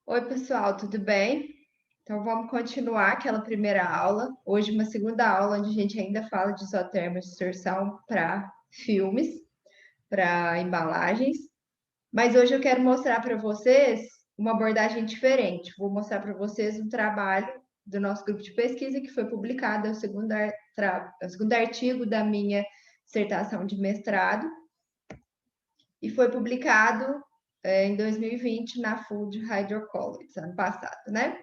Oi, pessoal, tudo bem? Então, vamos continuar aquela primeira aula. Hoje, uma segunda aula, onde a gente ainda fala de isoterma de distorção para filmes, para embalagens. Mas hoje eu quero mostrar para vocês uma abordagem diferente. Vou mostrar para vocês um trabalho do nosso grupo de pesquisa que foi publicado, é o segundo artigo da minha dissertação de mestrado, e foi publicado em 2020 na Food Hydrocolloids, ano passado, né?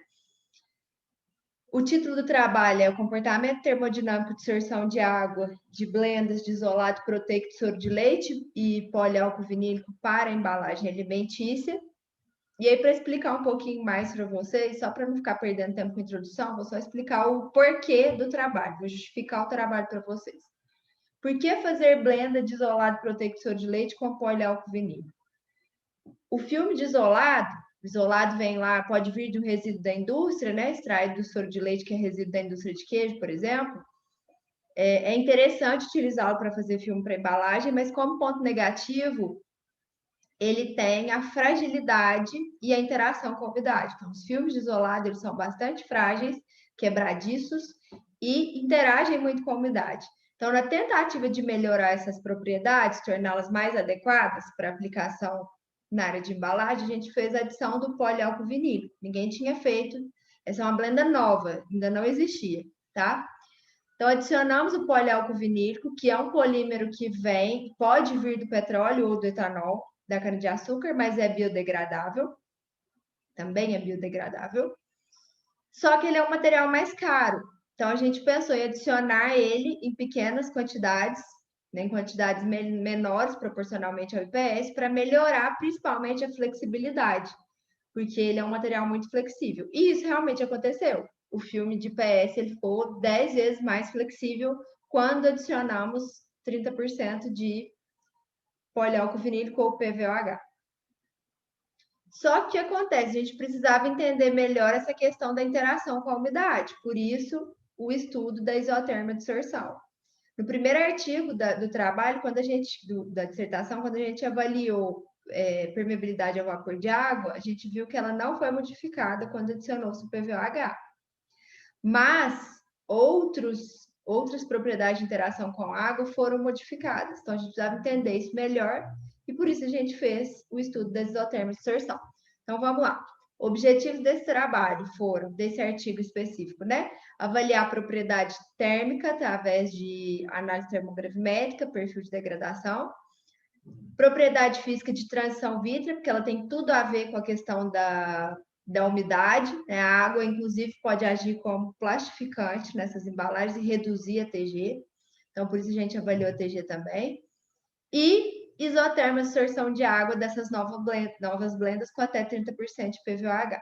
O título do trabalho é o comportamento termodinâmico de absorção de água de blendas de isolado proteico de soro de leite e poliálcool vinílico para embalagem alimentícia. E aí, para explicar um pouquinho mais para vocês, só para não ficar perdendo tempo com a introdução, vou só explicar o porquê do trabalho, vou justificar o trabalho para vocês. Por que fazer blenda de isolado proteico de soro de leite com poliálcool vinílico? O filme de isolado vem lá, pode vir de um resíduo da indústria, né? Extraído do soro de leite, que é resíduo da indústria de queijo, por exemplo. É interessante utilizá-lo para fazer filme para embalagem, mas como ponto negativo, ele tem a fragilidade e a interação com a umidade. Então, os filmes de isolado, eles são bastante frágeis, quebradiços e interagem muito com a umidade. Então, na tentativa de melhorar essas propriedades, torná-las mais adequadas para aplicação na área de embalagem, a gente fez a adição do poliálcool vinílico. Ninguém tinha feito. Essa é uma blenda nova, ainda não existia, tá? Então, adicionamos o poliálcool vinílico, que é um polímero que pode vir do petróleo ou do etanol, da cana-de-açúcar, mas é biodegradável, também é biodegradável. Só que ele é um material mais caro. Então, a gente pensou em adicionar ele em pequenas quantidades, né, em quantidades menores proporcionalmente ao IPS, para melhorar principalmente a flexibilidade, porque ele é um material muito flexível. E isso realmente aconteceu. O filme de IPS ele ficou 10 vezes mais flexível quando adicionamos 30% de poliálcool vinílico ou PVOH. Só que o que acontece? A gente precisava entender melhor essa questão da interação com a umidade, por isso o estudo da isoterma absorção. No primeiro artigo do trabalho, da dissertação, quando a gente avaliou permeabilidade ao vapor de água, a gente viu que ela não foi modificada quando adicionou-se o PVOH. Mas outras propriedades de interação com a água foram modificadas. Então, a gente precisava entender isso melhor e por isso a gente fez o estudo das isotermas de absorção. Então, vamos lá. Objetivos desse trabalho foram, desse artigo específico, né? Avaliar a propriedade térmica através de análise termogravimétrica, perfil de degradação, propriedade física de transição vítrea, porque ela tem tudo a ver com a questão da umidade, né? A água, inclusive, pode agir como plastificante nessas embalagens e reduzir a TG. Então, por isso a gente avaliou a TG também. E isoterma absorção de água dessas novas blendas com até 30% de PVOH.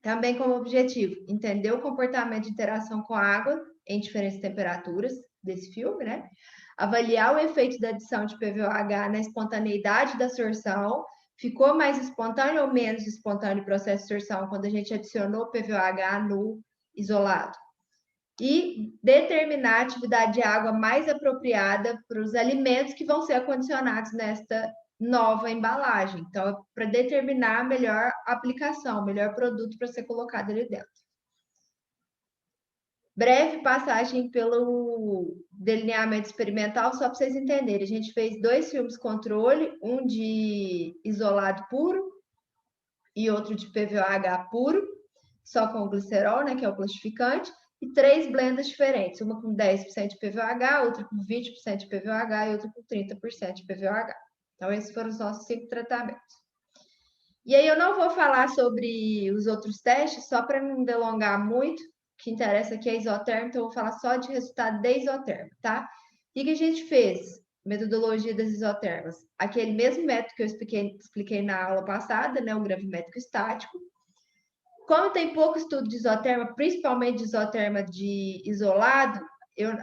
Também como objetivo, entender o comportamento de interação com a água em diferentes temperaturas desse filme, né? Avaliar o efeito da adição de PVOH na espontaneidade da absorção. Ficou mais espontâneo ou menos espontâneo o processo de absorção quando a gente adicionou PVOH no isolado? E determinar a atividade de água mais apropriada para os alimentos que vão ser acondicionados nesta nova embalagem. Então, para determinar a melhor aplicação, o melhor produto para ser colocado ali dentro. Breve passagem pelo delineamento experimental, só para vocês entenderem. A gente fez 2 filmes controle, um de isolado puro e outro de PVOH puro, só com o glicerol, né, que é o plastificante, e 3 blendas diferentes, uma com 10% de PVOH, outra com 20% de PVOH e outra com 30% de PVOH. Então, esses foram os nossos 5 tratamentos. E aí, eu não vou falar sobre os outros testes, só para não delongar muito, o que interessa aqui é isotermo, então eu vou falar só de resultado de isotermo, tá? O que a gente fez? Metodologia das isotermas. Aquele mesmo método que eu expliquei na aula passada, né? O gravimétrico estático. Como tem pouco estudo de isoterma, principalmente de isoterma de isolado,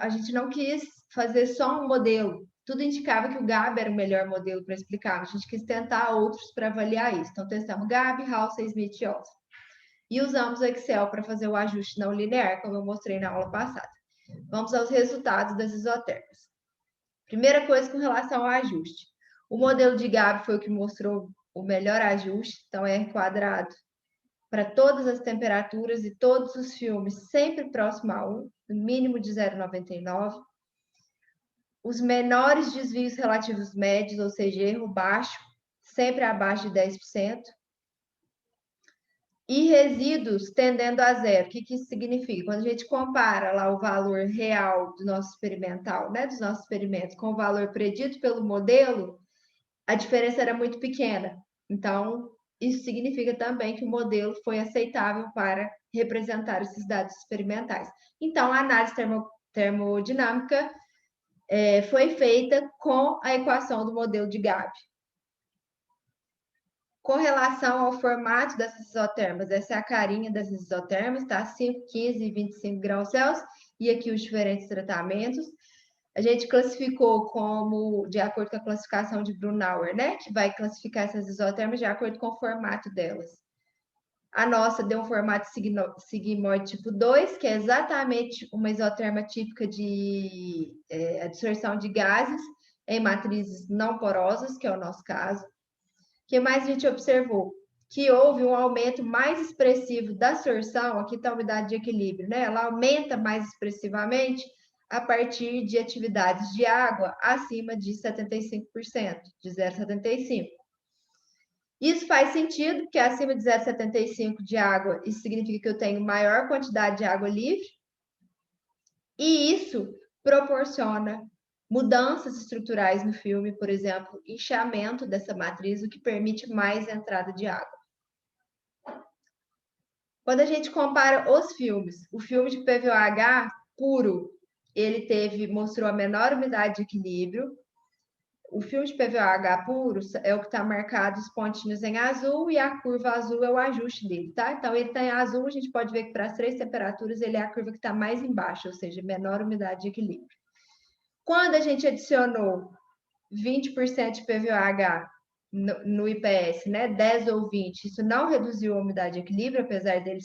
a gente não quis fazer só um modelo. Tudo indicava que o GAB era o melhor modelo para explicar. A gente quis tentar outros para avaliar isso. Então, testamos GAB, Halsey, Smith e Olsen. E usamos o Excel para fazer o ajuste não linear, como eu mostrei na aula passada. Vamos aos resultados das isotermas. Primeira coisa com relação ao ajuste. O modelo de GAB foi o que mostrou o melhor ajuste. Então, R quadrado para todas as temperaturas e todos os filmes sempre próximo a 1, no mínimo de 0,99. Os menores desvios relativos médios, ou seja, erro baixo, sempre abaixo de 10%. E resíduos tendendo a zero. O que isso significa? Quando a gente compara lá o valor real do nosso experimental, né, dos nossos experimentos, com o valor predito pelo modelo, a diferença era muito pequena. Então, isso significa também que o modelo foi aceitável para representar esses dados experimentais. Então, a análise termodinâmica foi feita com a equação do modelo de Gabi. Com relação ao formato dessas isotermas, essa é a carinha dessas isotermas, tá? 5, 15 e 25 graus Celsius, e aqui os diferentes tratamentos. A gente classificou como, de acordo com a classificação de Brunauer, né? Que vai classificar essas isotermas de acordo com o formato delas. A nossa deu um formato sigmoide tipo 2, que é exatamente uma isoterma típica de absorção de gases em matrizes não porosas, que é o nosso caso. O que mais a gente observou? Que houve um aumento mais expressivo da sorção, aqui está a umidade de equilíbrio, né? Ela aumenta mais expressivamente a partir de atividades de água acima de 75%, de 0,75%. Isso faz sentido, porque acima de 0,75 de água, isso significa que eu tenho maior quantidade de água livre, e isso proporciona mudanças estruturais no filme, por exemplo, inchaamento dessa matriz, o que permite mais entrada de água. Quando a gente compara os filmes, o filme de PVOH puro, ele mostrou a menor umidade de equilíbrio. O filme de PVOH puro é o que está marcado os pontinhos em azul e a curva azul é o ajuste dele, tá? Então, ele está em azul, a gente pode ver que para as 3 temperaturas ele é a curva que está mais embaixo, ou seja, menor umidade de equilíbrio. Quando a gente adicionou 20% de PVOH no IPS, né, 10 ou 20, isso não reduziu a umidade de equilíbrio, apesar dele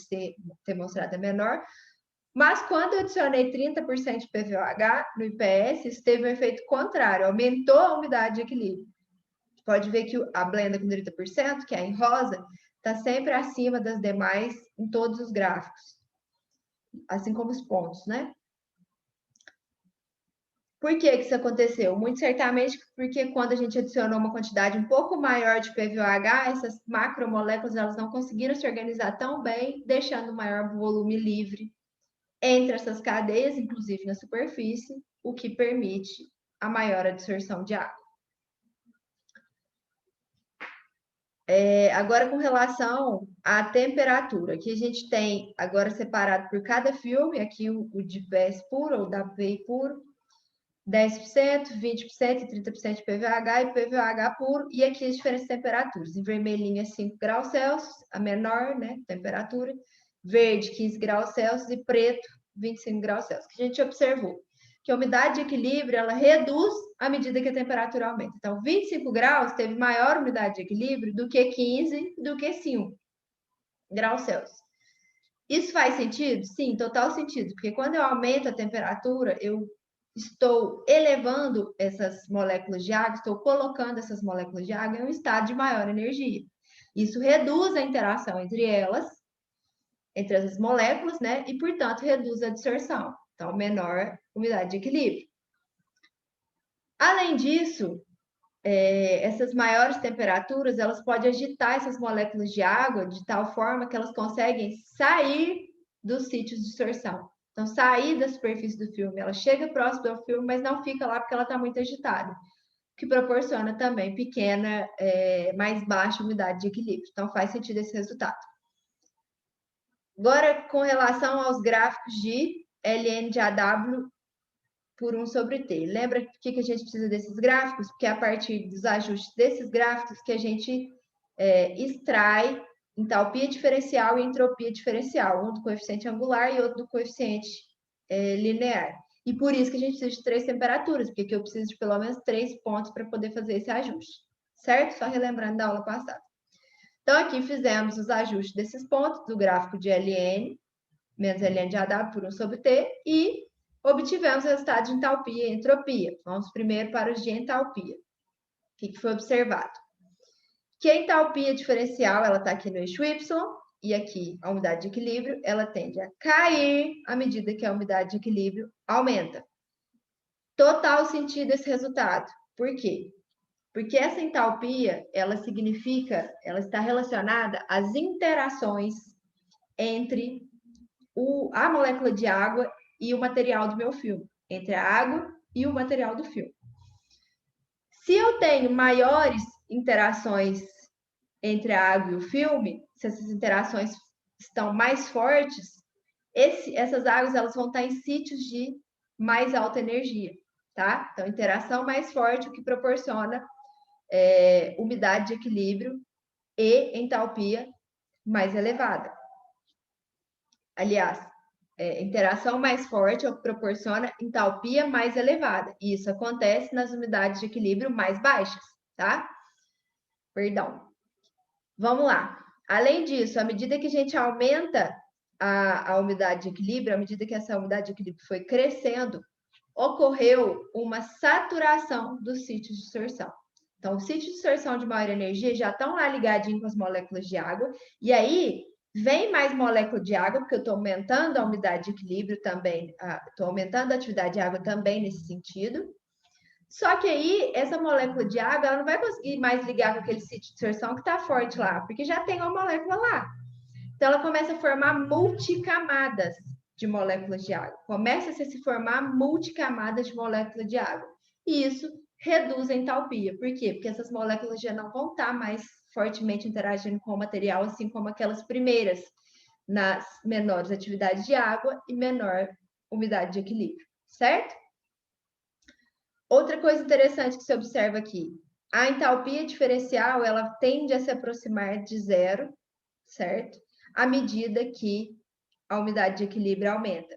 ter mostrado a menor. Mas quando eu adicionei 30% de PVOH no IPS, isso teve um efeito contrário, aumentou a umidade de equilíbrio. Pode ver que a blenda com 30%, que é em rosa, está sempre acima das demais em todos os gráficos, assim como os pontos, né? Por que isso aconteceu? Muito certamente porque quando a gente adicionou uma quantidade um pouco maior de PVOH, essas macromoléculas elas não conseguiram se organizar tão bem, deixando maior volume livre entre essas cadeias, inclusive na superfície, o que permite a maior absorção de água. Agora, com relação à temperatura, aqui a gente tem agora separado por cada filme, aqui o de IPS puro, ou WPI puro, 10%, 20% e 30% de PVOH e PVOH puro, e aqui as diferentes temperaturas. Em vermelhinho é 5 graus Celsius, a menor, né, temperatura, verde 15 graus Celsius e preto 25 graus Celsius. Que a gente observou que a umidade de equilíbrio ela reduz à medida que a temperatura aumenta. Então, 25 graus teve maior umidade de equilíbrio do que 15, do que 5 graus Celsius. Isso faz sentido? Sim, total sentido, porque quando eu aumento a temperatura, eu estou elevando essas moléculas de água, estou colocando essas moléculas de água em um estado de maior energia. Isso reduz a interação entre elas, entre as moléculas, né? E, portanto, reduz a dissorção. Então, menor umidade de equilíbrio. Além disso, essas maiores temperaturas, elas podem agitar essas moléculas de água de tal forma que elas conseguem sair dos sítios de distorção. Então, sair da superfície do filme, ela chega próximo ao filme, mas não fica lá porque ela está muito agitada, o que proporciona também pequena, mais baixa umidade de equilíbrio. Então, faz sentido esse resultado. Agora, com relação aos gráficos de ln de AW por 1 sobre T. Lembra por que a gente precisa desses gráficos? Porque é a partir dos ajustes desses gráficos que a gente extrai entalpia diferencial e entropia diferencial, um do coeficiente angular e outro do coeficiente linear. E por isso que a gente precisa de 3 temperaturas, porque aqui eu preciso de pelo menos 3 pontos para poder fazer esse ajuste. Certo? Só relembrando da aula passada. Então, aqui fizemos os ajustes desses pontos do gráfico de LN, menos LN de AW por 1 sobre T, e obtivemos o resultado de entalpia e entropia. Vamos primeiro para os de entalpia. O que foi observado? Que a entalpia diferencial, ela está aqui no eixo Y, e aqui a umidade de equilíbrio, ela tende a cair à medida que a umidade de equilíbrio aumenta. Total sentido esse resultado. Por quê? Porque essa entalpia, ela está relacionada às interações entre a molécula de água e o material do meu filme, entre a água e o material do filme. Se eu tenho maiores interações entre a água e o filme, se essas interações estão mais fortes, essas águas elas vão estar em sítios de mais alta energia, tá? Então, interação mais forte, o que proporciona umidade de equilíbrio e entalpia mais elevada. Aliás, interação mais forte é o que proporciona entalpia mais elevada. E isso acontece nas umidades de equilíbrio mais baixas, tá? Perdão. Vamos lá. Além disso, à medida que a gente aumenta a umidade de equilíbrio, à medida que essa umidade de equilíbrio foi crescendo, ocorreu uma saturação dos sítios de distorção. Então, os sítios de distorção de maior energia já estão lá ligadinhos com as moléculas de água, e aí vem mais molécula de água, porque eu estou aumentando a umidade de equilíbrio também, estou aumentando a atividade de água também nesse sentido. Só que aí, essa molécula de água, ela não vai conseguir mais ligar com aquele sítio de distorção que está forte lá, porque já tem uma molécula lá. Então, ela começa a formar multicamadas de moléculas de água. Começa a se formar multicamadas de moléculas de água. E isso reduz a entalpia. Por quê? Porque essas moléculas já não vão estar mais fortemente interagindo com o material, assim como aquelas primeiras, nas menores atividades de água e menor umidade de equilíbrio, certo? Outra coisa interessante que se observa aqui, a entalpia diferencial, ela tende a se aproximar de zero, certo? À medida que a umidade de equilíbrio aumenta.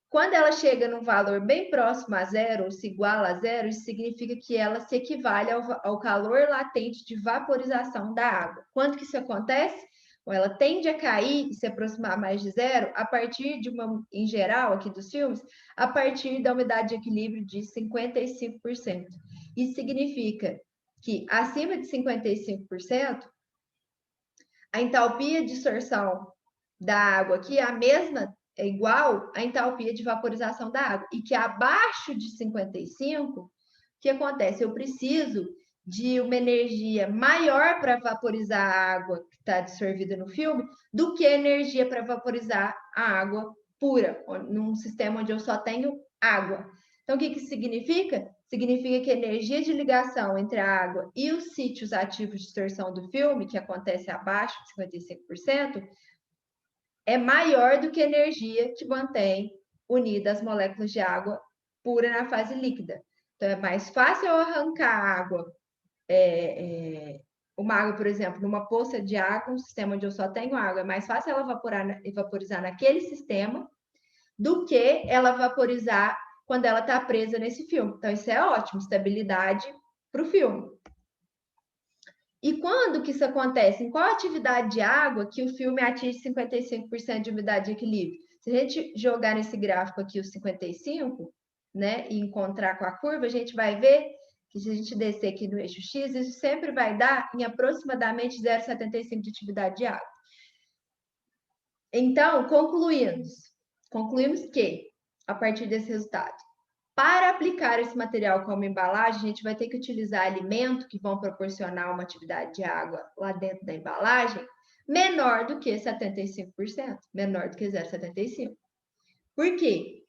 Quando ela chega num valor bem próximo a zero, ou se iguala a zero, isso significa que ela se equivale ao calor latente de vaporização da água. Quando que isso acontece? Ela tende a cair e se aproximar mais de zero a partir de em geral, aqui dos filmes, a partir da umidade de equilíbrio de 55%. Isso significa que acima de 55%, a entalpia de distorção da água aqui é a mesma, é igual à entalpia de vaporização da água. E que abaixo de 55, o que acontece? Eu preciso de uma energia maior para vaporizar a água que está dissolvida no filme do que energia para vaporizar a água pura, num sistema onde eu só tenho água. Então, o que significa? Significa que a energia de ligação entre a água e os sítios ativos de distorção do filme, que acontece abaixo de 55%, é maior do que a energia que mantém unidas as moléculas de água pura na fase líquida. Então, é mais fácil eu arrancar a água, uma água, por exemplo, numa poça de água, um sistema onde eu só tenho água, é mais fácil ela vaporizar naquele sistema do que ela vaporizar quando ela está presa nesse filme. Então, isso é ótimo, estabilidade para o filme. E quando que isso acontece? Em qual atividade de água que o filme atinge 55% de umidade de equilíbrio? Se a gente jogar nesse gráfico aqui os 55, né, e encontrar com a curva, a gente vai ver que se a gente descer aqui no eixo X, isso sempre vai dar em aproximadamente 0,75 de atividade de água. Então, concluímos que, a partir desse resultado, para aplicar esse material como embalagem, a gente vai ter que utilizar alimentos que vão proporcionar uma atividade de água lá dentro da embalagem menor do que 75%, menor do que 0,75%. Por quê?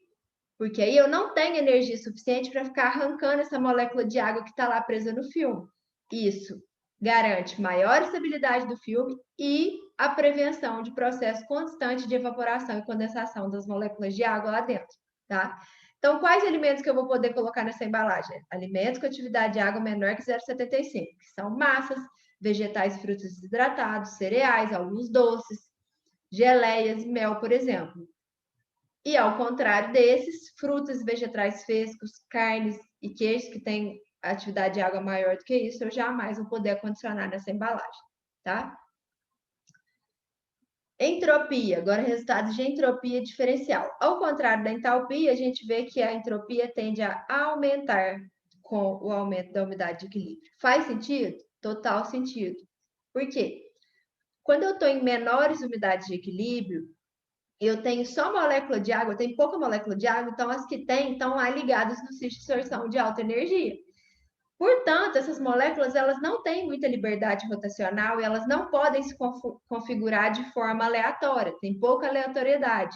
Porque aí eu não tenho energia suficiente para ficar arrancando essa molécula de água que está lá presa no filme. Isso garante maior estabilidade do filme e a prevenção de processo constante de evaporação e condensação das moléculas de água lá dentro, tá? Então, quais alimentos que eu vou poder colocar nessa embalagem? Alimentos com atividade de água menor que 0,75, que são massas, vegetais, frutos desidratados, cereais, alguns doces, geleias e mel, por exemplo. E ao contrário desses, frutas e vegetais frescos, carnes e queijos que têm atividade de água maior do que isso, eu jamais vou poder acondicionar nessa embalagem, tá? Entropia, agora resultados de entropia diferencial. Ao contrário da entalpia, a gente vê que a entropia tende a aumentar com o aumento da umidade de equilíbrio. Faz sentido? Total sentido. Por quê? Quando eu estou em menores umidades de equilíbrio, eu tenho só molécula de água, eu tenho pouca molécula de água, então as que tem estão lá ligadas no sítio de absorção de alta energia. Portanto, essas moléculas elas não têm muita liberdade rotacional e elas não podem se configurar de forma aleatória, tem pouca aleatoriedade.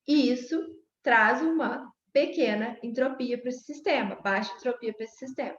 E isso traz uma pequena entropia para esse sistema, baixa entropia para esse sistema.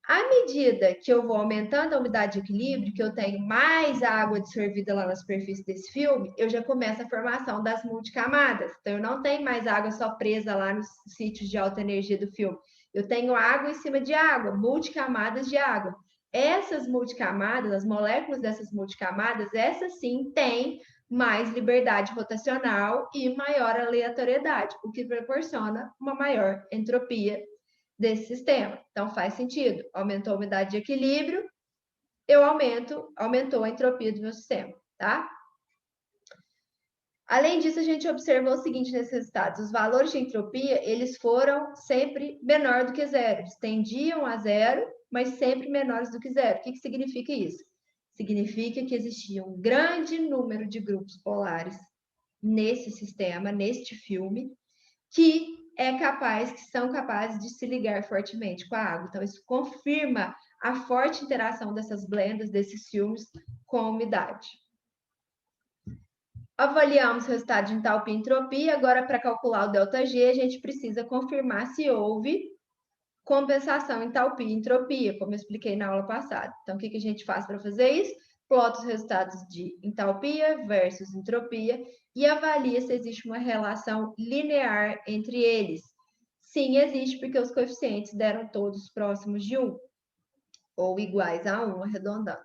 À medida que eu vou aumentando a umidade de equilíbrio, que eu tenho mais água dissolvida lá na superfície desse filme, eu já começo a formação das multicamadas. Então, eu não tenho mais água só presa lá nos sítios de alta energia do filme. Eu tenho água em cima de água, multicamadas de água. Essas multicamadas, as moléculas dessas multicamadas, essas sim têm mais liberdade rotacional e maior aleatoriedade, o que proporciona uma maior entropia desse sistema. Então, faz sentido. Aumentou a umidade de equilíbrio, aumentou a entropia do meu sistema, tá? Além disso, a gente observou o seguinte nesses resultados: os valores de entropia, eles foram sempre menor do que zero. Eles tendiam a zero, mas sempre menores do que zero. O que significa isso? Significa que existia um grande número de grupos polares nesse sistema, neste filme, que são capazes de se ligar fortemente com a água. Então, isso confirma a forte interação dessas blendas, desses filmes, com a umidade. Avaliamos o resultado de entalpia e entropia. Agora, para calcular o ΔG, a gente precisa confirmar se houve compensação entalpia e entropia, como eu expliquei na aula passada. Então, o que a gente faz para fazer isso? Plota os resultados de entalpia versus entropia e avalia se existe uma relação linear entre eles. Sim, existe, porque os coeficientes deram todos próximos de 1, ou iguais a 1, arredondando.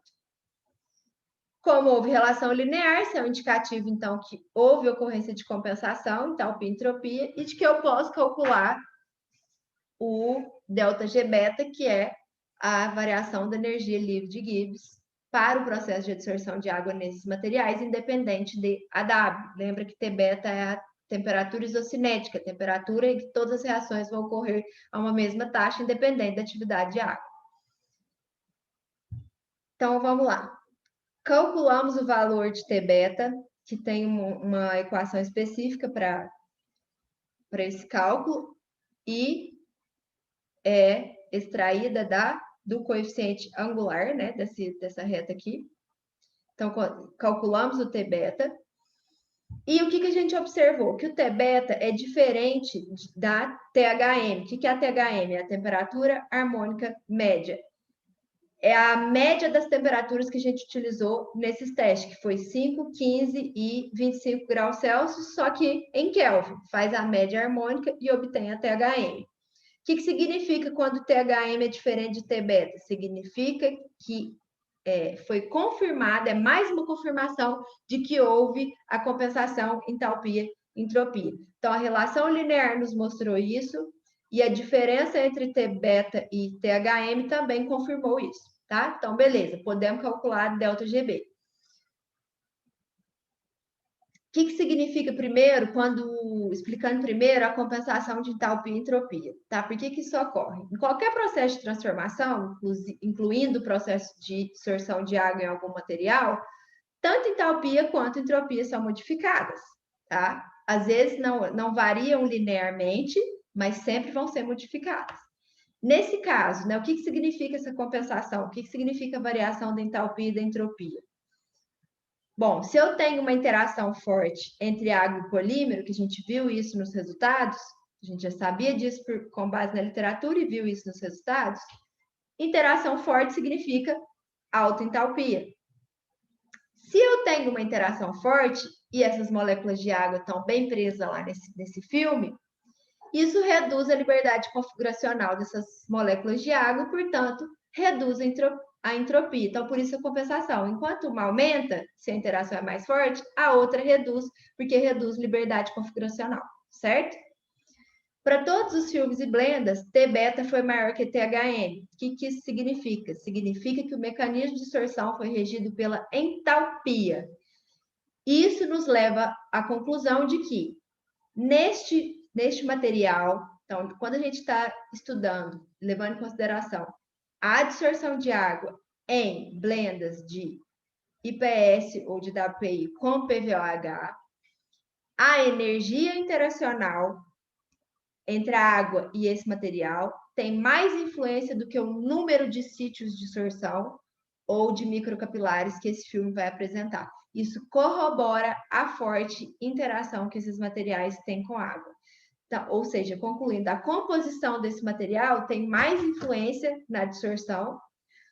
Como houve relação linear, isso é um indicativo, então, que houve ocorrência de compensação, entalpia e entropia, e de que eu posso calcular o ΔG beta, que é a variação da energia livre de Gibbs para o processo de absorção de água nesses materiais, independente de AW. Lembra que T beta é a temperatura isocinética, a temperatura em que todas as reações vão ocorrer a uma mesma taxa, independente da atividade de água. Então, vamos lá. Calculamos o valor de T beta, que tem uma equação específica para esse cálculo, e é extraída do coeficiente angular, né, dessa reta aqui. Então, calculamos o T beta. E o que a gente observou? Que o T beta é diferente da THM. O que é a THM? É a temperatura harmônica média. É a média das temperaturas que a gente utilizou nesses testes, que foi 5, 15 e 25 graus Celsius, só que em Kelvin. Faz a média harmônica e obtém a THM. O que significa quando THM é diferente de T beta? Significa que foi confirmada, é mais uma confirmação de que houve a compensação entalpia-entropia. Então, a relação linear nos mostrou isso, e a diferença entre T beta e THM também confirmou isso, tá? Então, beleza, podemos calcular ΔGB. O que significa primeiro, explicando primeiro a compensação de entalpia e entropia, tá? Por que isso ocorre? Em qualquer processo de transformação, incluindo o processo de absorção de água em algum material, tanto entalpia quanto entropia são modificadas, tá? Às vezes não variam linearmente, mas sempre vão ser modificadas. Nesse caso, né, o que significa essa compensação? O que significa a variação da entalpia e da entropia? Bom, se eu tenho uma interação forte entre água e polímero, que a gente viu isso nos resultados, a gente já sabia disso com base na literatura e viu isso nos resultados, interação forte significa alta entalpia. Se eu tenho uma interação forte e essas moléculas de água estão bem presas lá nesse filme, isso reduz a liberdade configuracional dessas moléculas de água, portanto, reduz a entropia. Então, por isso a compensação. Enquanto uma aumenta, se a interação é mais forte, a outra reduz, porque reduz liberdade configuracional, certo? Para todos os filmes e blendas, T beta foi maior que THM. O que isso significa? Significa que o mecanismo de absorção foi regido pela entalpia. Isso nos leva à conclusão de que, neste material, então, quando a gente está estudando, levando em consideração a absorção de água em blendas de IPS ou de WPI com PVOH, a energia interacional entre a água e esse material tem mais influência do que o número de sítios de sorção ou de microcapilares que esse filme vai apresentar. Isso corrobora a forte interação que esses materiais têm com a água. Então, ou seja, concluindo, a composição desse material tem mais influência na absorção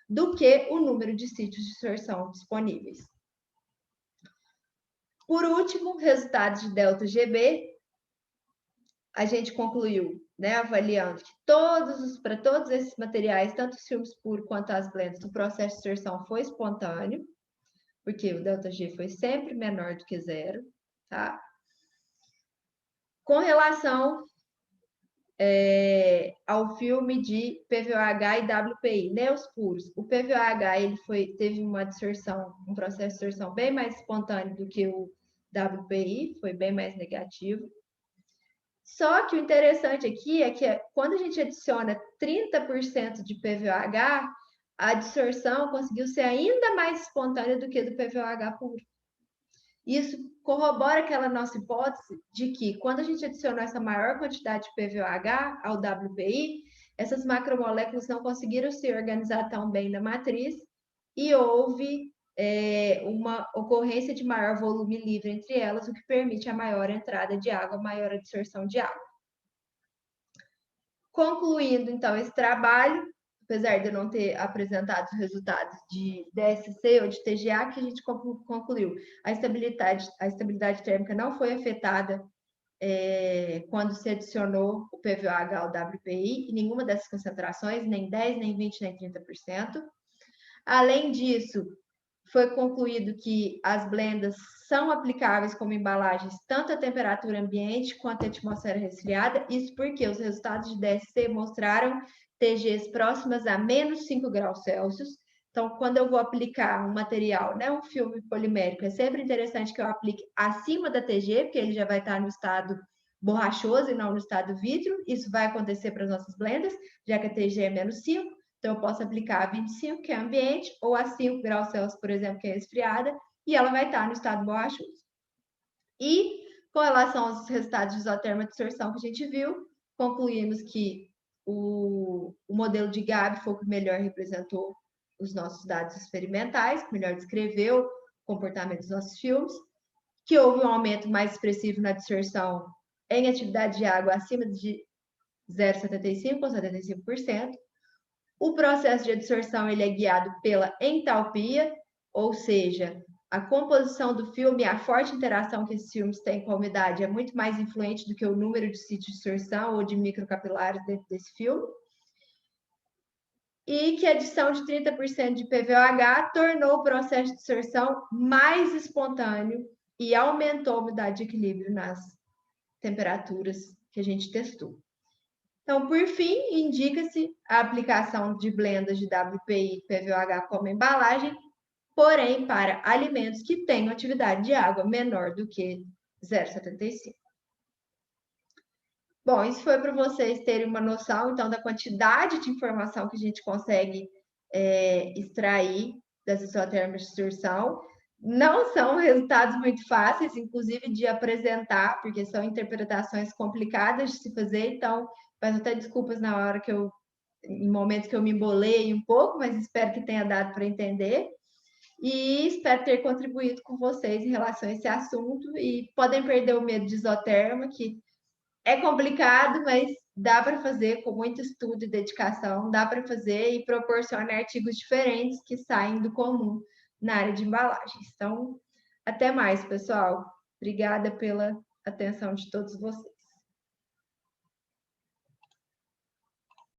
do que o número de sítios de sorção disponíveis. Por último, resultados de ΔGB, a gente concluiu, né, avaliando que para todos esses materiais, tanto os filmes puros quanto as blends, o processo de sorção foi espontâneo, porque o ΔG foi sempre menor do que zero, tá? Com relação ao filme de PVOH e WPI, né, os puros. O PVOH ele teve uma absorção, um processo de absorção bem mais espontâneo do que o WPI, foi bem mais negativo. Só que o interessante aqui é que quando a gente adiciona 30% de PVOH, a absorção conseguiu ser ainda mais espontânea do que do PVOH puro. Isso corrobora aquela nossa hipótese de que, quando a gente adicionou essa maior quantidade de PVOH ao WPI, essas macromoléculas não conseguiram se organizar tão bem na matriz e houve uma ocorrência de maior volume livre entre elas, o que permite a maior entrada de água, maior absorção de água. Concluindo, então, esse trabalho, apesar de eu não ter apresentado os resultados de DSC ou de TGA, que a gente concluiu, a estabilidade térmica não foi afetada quando se adicionou o PVOH ao WPI, em nenhuma dessas concentrações, nem 10%, nem 20%, nem 30%. Além disso, foi concluído que as blendas são aplicáveis como embalagens tanto à temperatura ambiente quanto à atmosfera resfriada, isso porque os resultados de DSC mostraram TGs próximas a menos 5 graus Celsius. Então, quando eu vou aplicar um material, né, um filme polimérico, é sempre interessante que eu aplique acima da TG, porque ele já vai estar no estado borrachoso e não no estado vítreo. Isso vai acontecer para as nossas blendas, já que a TG é menos 5. Então, eu posso aplicar a 25, que é ambiente, ou a 5 graus Celsius, por exemplo, que é resfriada, e ela vai estar no estado borrachoso. E, com relação aos resultados de isoterma absorção que a gente viu, concluímos que o modelo de Gabi foi o que melhor representou os nossos dados experimentais, que melhor descreveu o comportamento dos nossos filmes, que houve um aumento mais expressivo na absorção em atividade de água acima de 0,75% ou 75%. O processo de absorção ele é guiado pela entalpia, ou seja, a composição do filme e a forte interação que esses filmes têm com a umidade é muito mais influente do que o número de sítios de absorção ou de microcapilares dentro desse filme. E que a adição de 30% de PVOH tornou o processo de absorção mais espontâneo e aumentou a umidade de equilíbrio nas temperaturas que a gente testou. Então, por fim, indica-se a aplicação de blendas de WPI e PVOH como embalagem, porém para alimentos que tenham atividade de água menor do que 0,75. Bom, isso foi para vocês terem uma noção, então, da quantidade de informação que a gente consegue extrair das isotérmicas de distorção. Não são resultados muito fáceis, inclusive, de apresentar, porque são interpretações complicadas de se fazer, então, peço até desculpas na hora em momentos que eu me embolei um pouco, mas espero que tenha dado para entender. E espero ter contribuído com vocês em relação a esse assunto. E podem perder o medo de isoterma, que é complicado, mas dá para fazer com muito estudo e dedicação, dá para fazer e proporciona artigos diferentes que saem do comum na área de embalagens. Então, até mais, pessoal. Obrigada pela atenção de todos vocês.